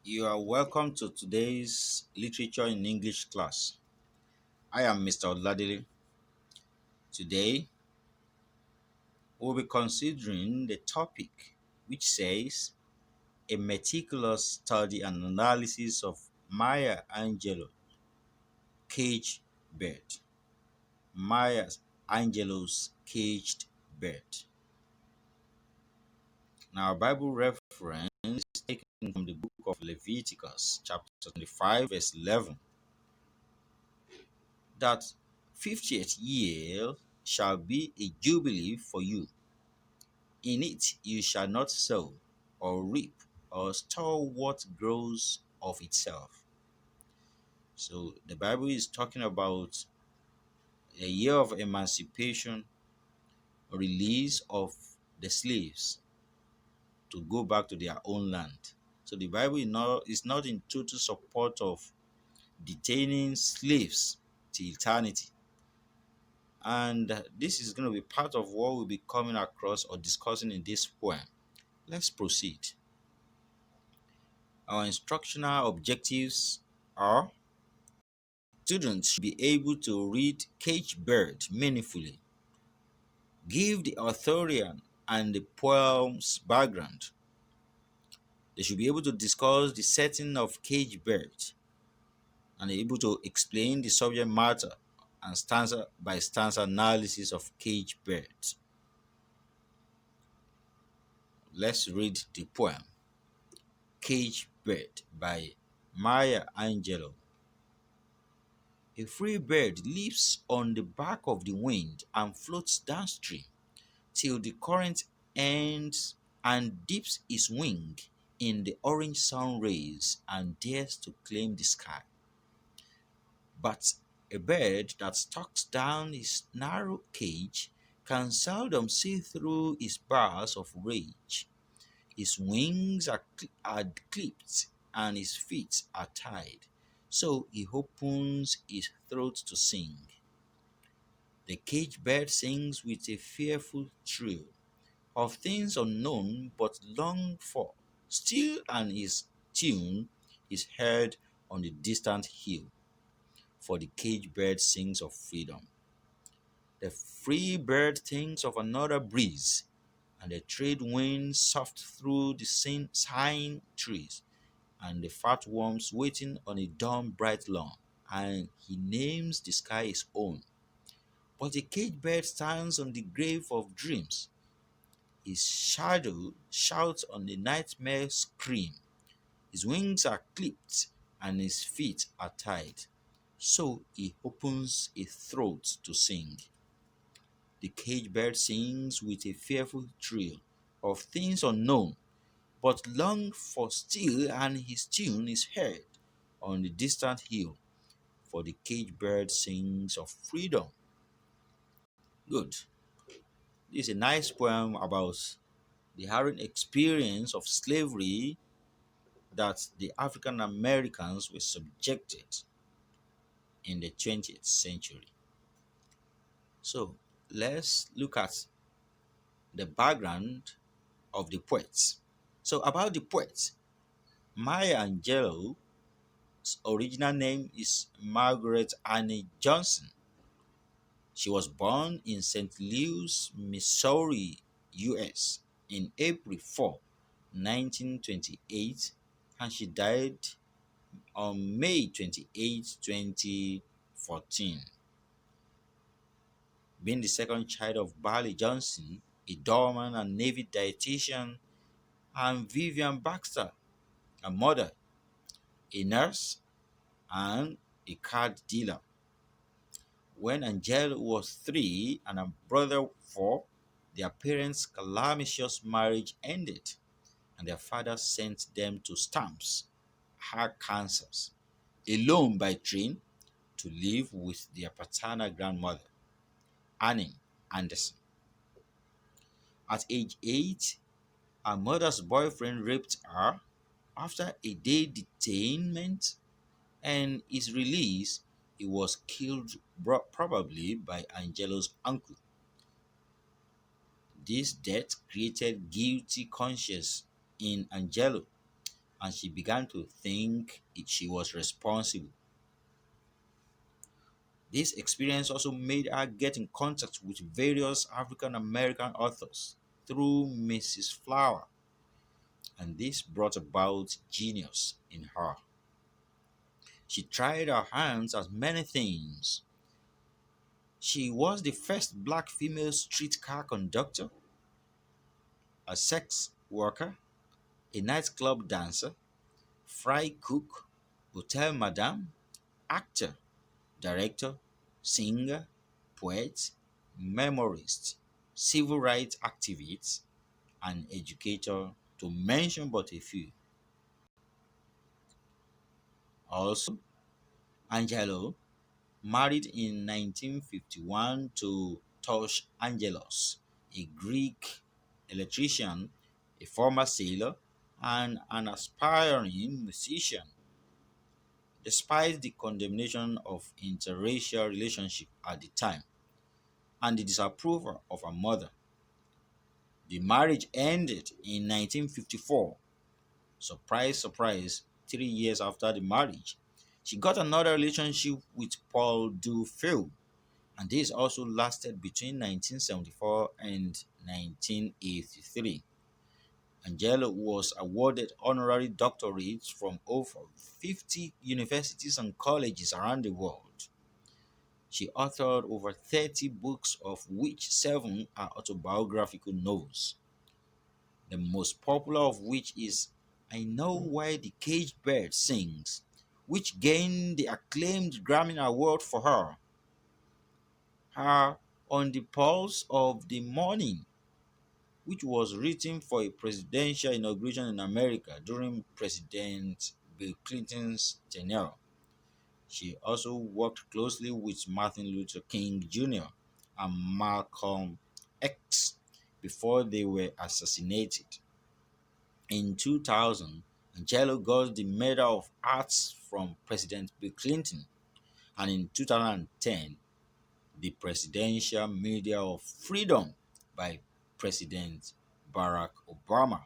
You are welcome to today's Literature in English class. I am Mr. Oladile. Today, we'll be considering the topic which says a meticulous study and analysis of Maya Angelou caged bird. Maya Angelou's caged bird. Now, our Bible reference is taken from the book of Leviticus, chapter 25, verse 11. That 50th year shall be a jubilee for you. In it you shall not sow, or reap, or store what grows of itself. So the Bible is talking about a year of emancipation, release of the slaves to go back to their own land. So the Bible is not in total support of detaining slaves to eternity. And this is going to be part of what we'll be coming across or discussing in this poem. Let's proceed. Our instructional objectives are: students should be able to read Caged Bird meaningfully, give the authorian and the poem's background. They should be able to discuss the setting of Caged Bird and be able to explain the subject matter and stanza by stanza analysis of Caged Bird. Let's read the poem Caged Bird by Maya Angelou. A free bird leaps on the back of the wind and floats downstream till the current ends and dips its wing in the orange sun rays and dares to claim the sky. But a bird that stalks down his narrow cage can seldom see through his bars of rage. His wings are clipped and his feet are tied, so he opens his throat to sing. The caged bird sings with a fearful thrill of things unknown but longed for. Still, and his tune is heard on the distant hill, for the caged bird sings of freedom. The free bird thinks of another breeze, and the trade winds soft through the sighing trees, and the fat worms waiting on a dawn bright lawn, and he names the sky his own. But the caged bird stands on the grave of dreams. His shadow shouts on the nightmare scream. His wings are clipped and his feet are tied, so he opens a throat to sing. The caged bird sings with a fearful thrill of things unknown, but long for still, and his tune is heard on the distant hill, for the caged bird sings of freedom. Good. This is a nice poem about the harrowing experience of slavery that the African Americans were subjected in the 20th century. So let's look at the background of the poet. So about the poet, Maya Angelou's original name is Margaret Annie Johnson. She was born in St. Louis, Missouri, US in April 4, 1928, and she died on May 28, 2014. Being the second child of Barley Johnson, a doorman and Navy dietitian, and Vivian Baxter, a mother, a nurse, and a card dealer. When Angel was 3 and her brother 4, their parents' calamitous marriage ended, and their father sent them to Stamps, Arkansas, alone by train, to live with their paternal grandmother, Annie Anderson. At age 8, her mother's boyfriend raped her. After a day detainment and his release, he was killed probably by Angelou's uncle. This death created guilty conscience in Angelou, and she began to think she was responsible. This experience also made her get in contact with various African American authors through Mrs. Flower, and this brought about genius in her. She tried her hands at many things. She was the first black female streetcar conductor, a sex worker, a nightclub dancer, fry cook, hotel madam, actor, director, singer, poet, memorist, civil rights activist, and educator, to mention but a few. Also, Angelo married in 1951 to Tosh Angelos, a Greek electrician, a former sailor, and an aspiring musician. Despite the condemnation of interracial relationship at the time and the disapproval of her mother, the marriage ended in 1954. Surprise, surprise, 3 years after the marriage, she got another relationship with Paul Dufeu, and this also lasted between 1974 and 1983. Angela was awarded honorary doctorates from over 50 universities and colleges around the world. She authored over 30 books, of which 7 are autobiographical novels, the most popular of which is I Know Why the Caged Bird Sings, which gained the acclaimed Grammy Award for her. Her On the Pulse of the Morning, which was written for a presidential inauguration in America during President Bill Clinton's tenure. She also worked closely with Martin Luther King Jr. and Malcolm X before they were assassinated. In 2000, Angelo got the Medal of Arts from President Bill Clinton, and in 2010, the Presidential Medal of Freedom by President Barack Obama.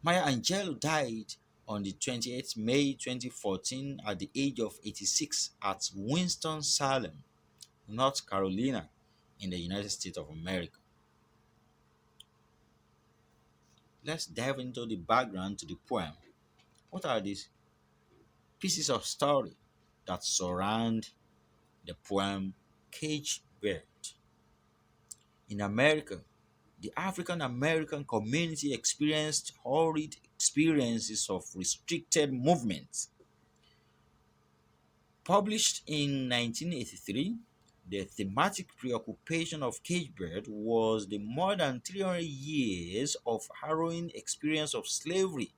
Maya Angelou died on the 28th May 2014 at the age of 86 at Winston-Salem, North Carolina, in the United States of America. Let's dive into the background to the poem. What are these pieces of story that surround the poem Caged Bird? In America, the African American community experienced horrid experiences of restricted movement. Published in 1983, the thematic preoccupation of Caged Bird was the more than 300 years of harrowing experience of slavery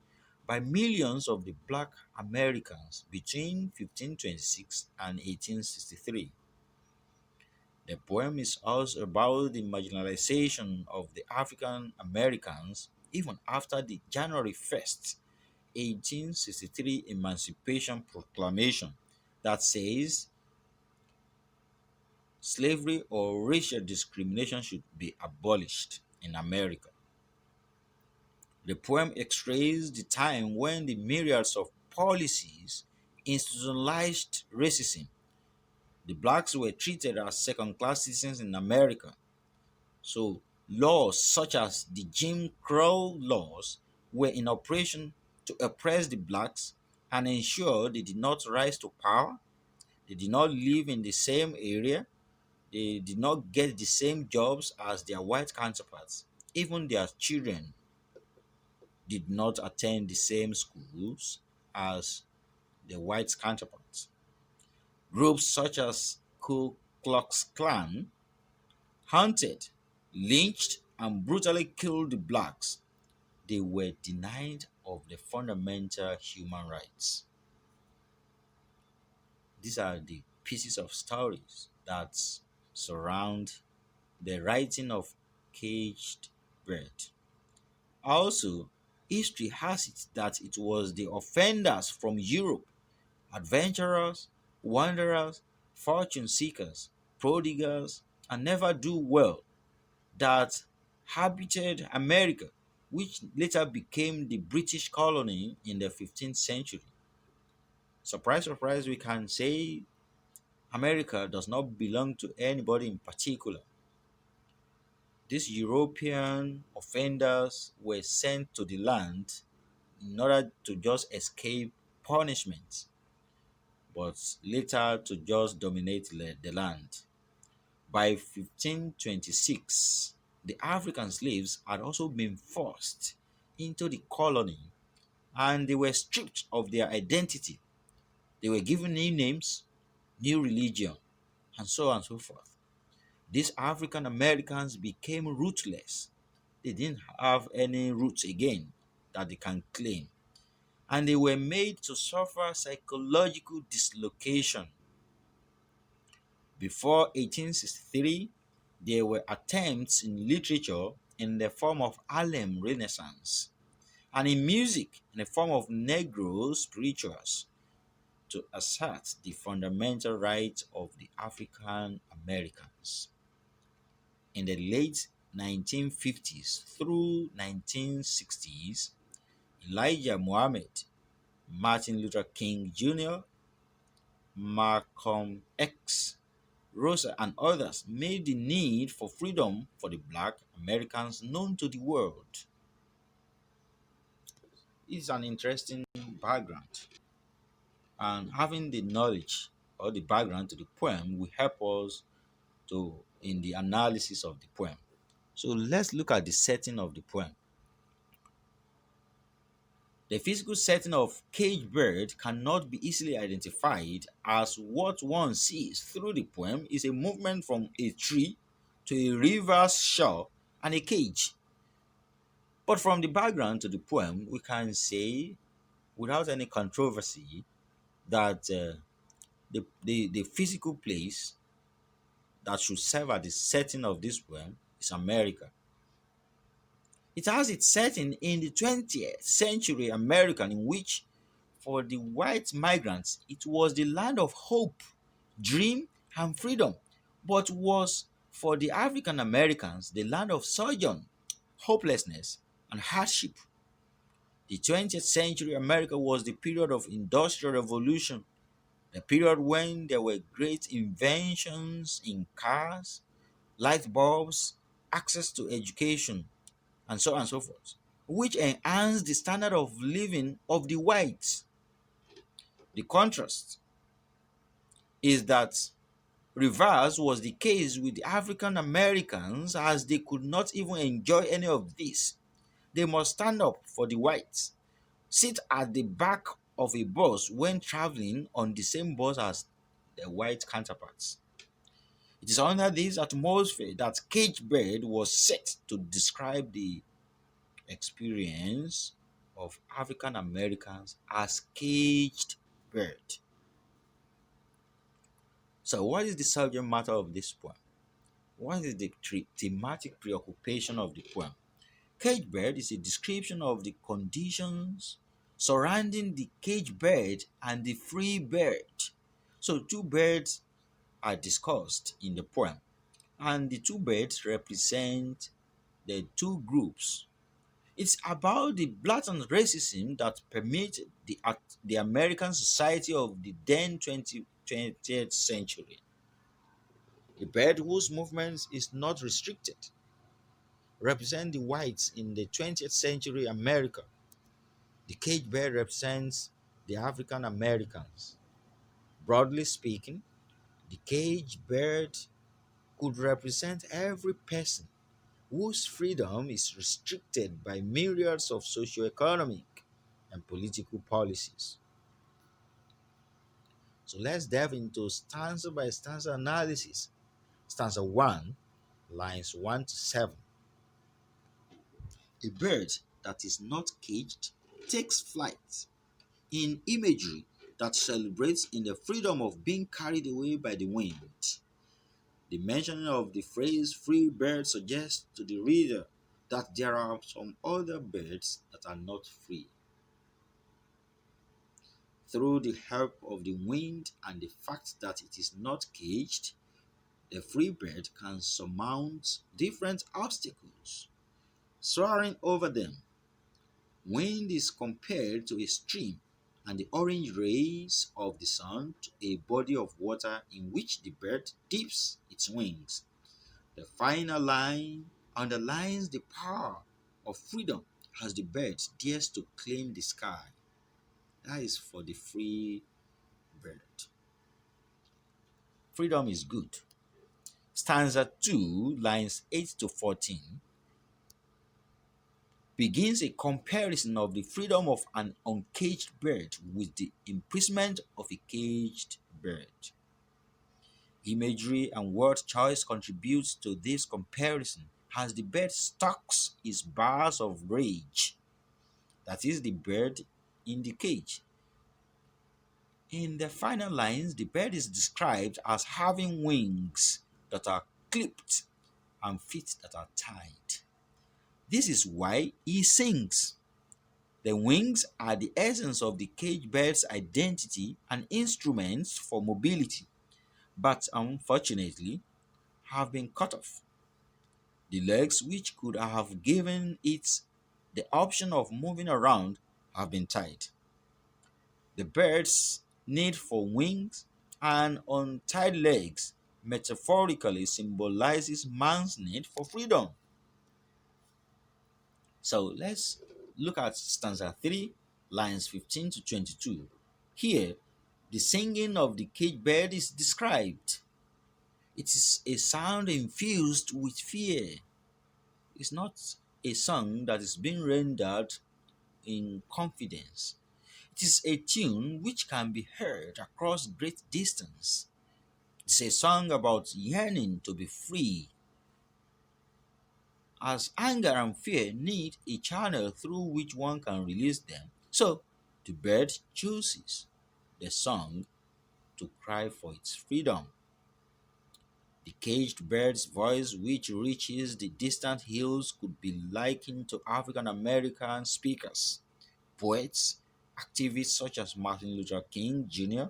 by millions of the black Americans between 1526 and 1863. The poem is also about the marginalization of the African Americans even after the January 1st, 1863 Emancipation Proclamation that says slavery or racial discrimination should be abolished in America. The poem x-rays the time when the myriads of policies institutionalized racism. The blacks were treated as second-class citizens in America. So laws such as the Jim Crow laws were in operation to oppress the blacks and ensure they did not rise to power, they did not live in the same area, they did not get the same jobs as their white counterparts. Even their children did not attend the same schools as their white counterparts. Groups such as Ku Klux Klan hunted, lynched, and brutally killed the blacks. They were denied of the fundamental human rights. These are the pieces of stories that surround the writing of Caged Bird. Also, history has it that it was the offenders from Europe, adventurers, wanderers, fortune seekers, prodigals, and never do well, that habited America which later became the British colony in the 15th century. Surprise, surprise, we can say America does not belong to anybody in particular. These European offenders were sent to the land in order to just escape punishment, but later to just dominate the land. By 1526, the African slaves had also been forced into the colony and they were stripped of their identity. They were given new names, new religion, and so on and so forth. These African Americans became rootless. They didn't have any roots again that they can claim. And they were made to suffer psychological dislocation. Before 1863, there were attempts in literature in the form of Harlem Renaissance and in music in the form of Negro spirituals to assert the fundamental rights of the African Americans. In the late 1950s through 1960s, Elijah Muhammad, Martin Luther King Jr., Malcolm X, Rosa, and others made the need for freedom for the black Americans known to the world. It's an interesting background, and having the knowledge or the background to the poem will help us to in the analysis of the poem. So let's look at the setting of the poem. The physical setting of caged bird cannot be easily identified, as what one sees through the poem is a movement from a tree to a river's shore and a cage. But from the background to the poem, we can say without any controversy that the physical place that should serve as the setting of this poem is America. It has its setting in the 20th century America, in which, for the white migrants, it was the land of hope, dream, and freedom, but was for the African Americans the land of sojourn, hopelessness, and hardship. The 20th century America was the period of industrial revolution, the period when there were great inventions in cars, light bulbs, access to education, and so on and so forth, which enhanced the standard of living of the whites. The contrast is that reverse was the case with the African Americans, as they could not even enjoy any of this. They must stand up for the whites, sit at the back of a bus when traveling on the same bus as their white counterparts. It is under this atmosphere that Cage Bird was set to describe the experience of African Americans as caged bird. So, what is the subject matter of this poem? What is the thematic preoccupation of the poem? Cage bird is a description of the conditions surrounding the cage bird and the free bird. So, two birds are discussed in the poem, and the two birds represent the two groups. It's about the blatant racism that permeated the American society of the then 20th century. The bird whose movement is not restricted represent the whites in the 20th century America. The cage bird represents the African Americans. Broadly speaking, the cage bird could represent every person whose freedom is restricted by myriads of socioeconomic and political policies. So let's delve into stanza by stanza analysis. Stanza 1, lines 1 to 7. A bird that is not caged takes flight in imagery that celebrates in the freedom of being carried away by the wind. The mentioning of the phrase free bird suggests to the reader that there are some other birds that are not free. Through the help of the wind and the fact that it is not caged, the free bird can surmount different obstacles. soaring over them. Wind is compared to a stream, and the orange rays of the sun to a body of water in which the bird dips its wings. The final line underlines the power of freedom as the bird dares to claim the sky. That is for the free bird. Freedom is good. Stanza 2, lines 8 to 14, begins a comparison of the freedom of an uncaged bird with the imprisonment of a caged bird. Imagery and word choice contributes to this comparison as the bird stalks his bars of rage, that is, the bird in the cage. In the final lines, the bird is described as having wings that are clipped and feet that are tied. This is why he sings. The wings are the essence of the cage bird's identity and instruments for mobility, but unfortunately have been cut off. The legs, which could have given it the option of moving around, have been tied. The bird's need for wings and untied legs metaphorically symbolizes man's need for freedom. So let's look at stanza 3, lines 15 to 22. Here, the singing of the cage bird is described. It is a sound infused with fear. It's not a song that is being rendered in confidence. It is a tune which can be heard across great distance. It's a song about yearning to be free, as anger and fear need a channel through which one can release them. So the bird chooses the song to cry for its freedom. The caged bird's voice, which reaches the distant hills, could be likened to African American speakers, poets, activists such as Martin Luther King Jr.,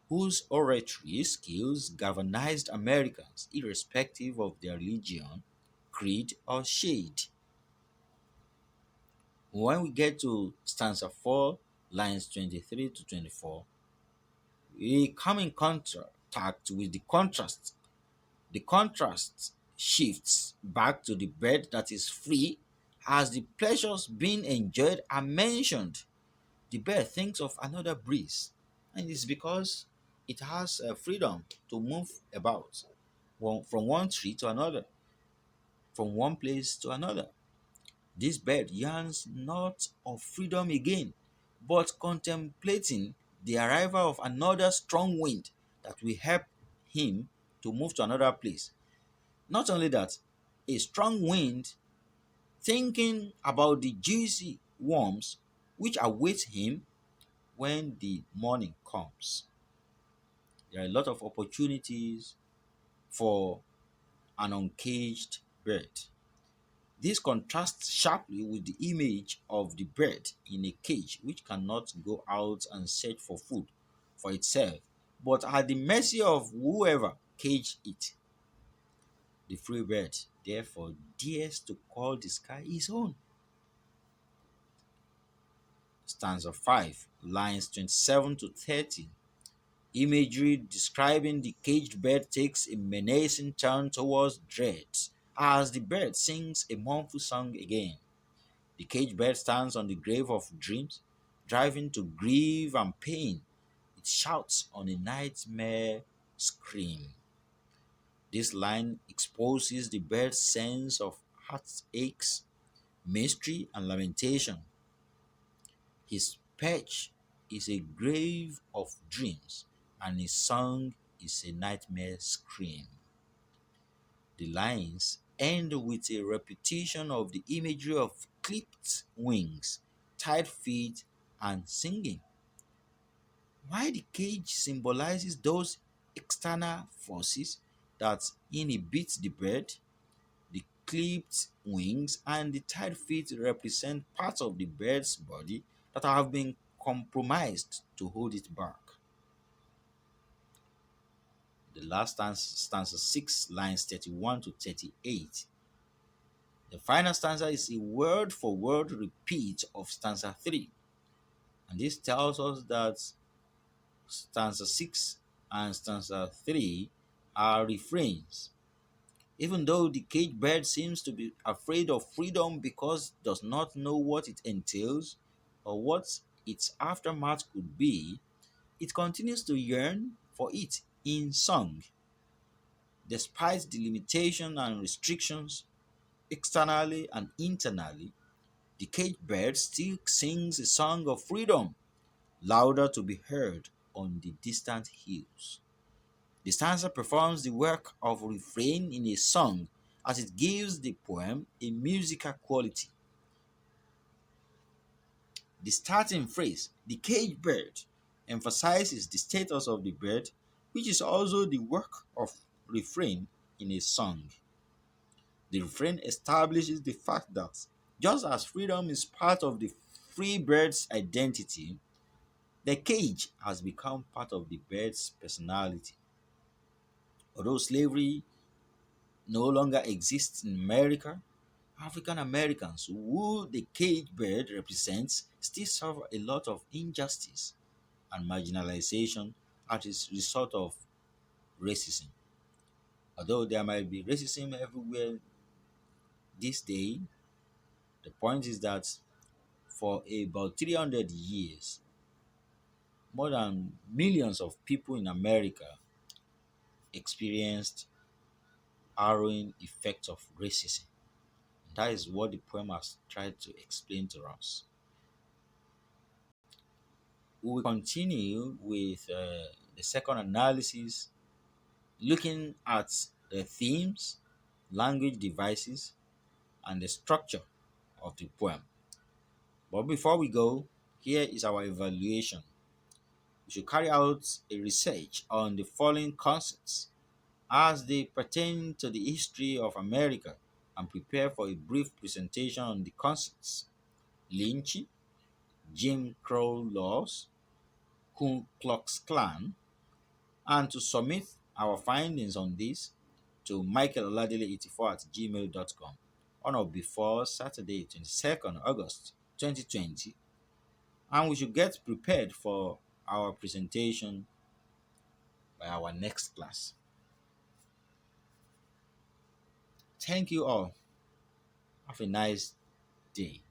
whose oratory skills galvanized Americans irrespective of their religion, creed, or shade. When we get to stanza 4, lines 23 to 24, we come in contact with the contrast. The contrast shifts back to the bird that is free as the pleasures being enjoyed are mentioned. The bird thinks of another breeze, and it's because it has freedom to move about from one tree to another, from one place to another. This bird yearns not of freedom again, but contemplating the arrival of another strong wind that will help him to move to another place. Not only that, a strong wind thinking about the juicy worms which await him when the morning comes. There are a lot of opportunities for an uncaged bird. This contrasts sharply with the image of the bird in a cage which cannot go out and search for food for itself, but at the mercy of whoever caged it. The free bird, therefore, dares to call the sky his own. Stanza 5, lines 27 to 30. Imagery describing the caged bird takes a menacing turn towards dread as the bird sings a mournful song again. The caged bird stands on the grave of dreams, driving to grief and pain. It shouts on a nightmare scream. This line exposes the bird's sense of heartaches, mystery, and lamentation. His perch is a grave of dreams, and his song is a nightmare scream. The lines end with a repetition of the imagery of clipped wings, tied feet, and singing. While the cage symbolizes those external forces that inhibit the bird, the clipped wings and the tied feet represent parts of the bird's body that have been compromised to hold it back. The last stanza 6, lines 31 to 38. The final stanza is a word for word repeat of stanza 3, and this tells us that stanza 6 and stanza 3 are refrains. Even though the caged bird seems to be afraid of freedom because it does not know what it entails or what its aftermath could be, it continues to yearn for it in song. Despite the limitation and restrictions externally and internally, the caged bird still sings a song of freedom, louder to be heard on the distant hills. The stanza performs the work of refrain in a song as it gives the poem a musical quality. The starting phrase, the caged bird, emphasizes the status of the bird, which is also the work of refrain in a song. The refrain establishes the fact that just as freedom is part of the free bird's identity, the cage has become part of the bird's personality. Although slavery no longer exists in America, African Americans, who the caged bird represents, still suffer a lot of injustice and marginalization as a result of racism. Although there might be racism everywhere this day, the point is that for about 300 years, more than millions of people in America experienced harrowing effects of racism. That is what the poem has tried to explain to us. We will continue with the second analysis, looking at the themes, language devices, and the structure of the poem. But before we go, here is our evaluation. We should carry out a research on the following concepts as they pertain to the history of America and prepare for a brief presentation on the concepts: lynching, Jim Crow laws, Ku Klux Klan, and to submit our findings on this to michaeloladele84 at gmail.com on or before Saturday, 22nd August 2020. And we should get prepared for our presentation by our next class. Thank you all. Have a nice day.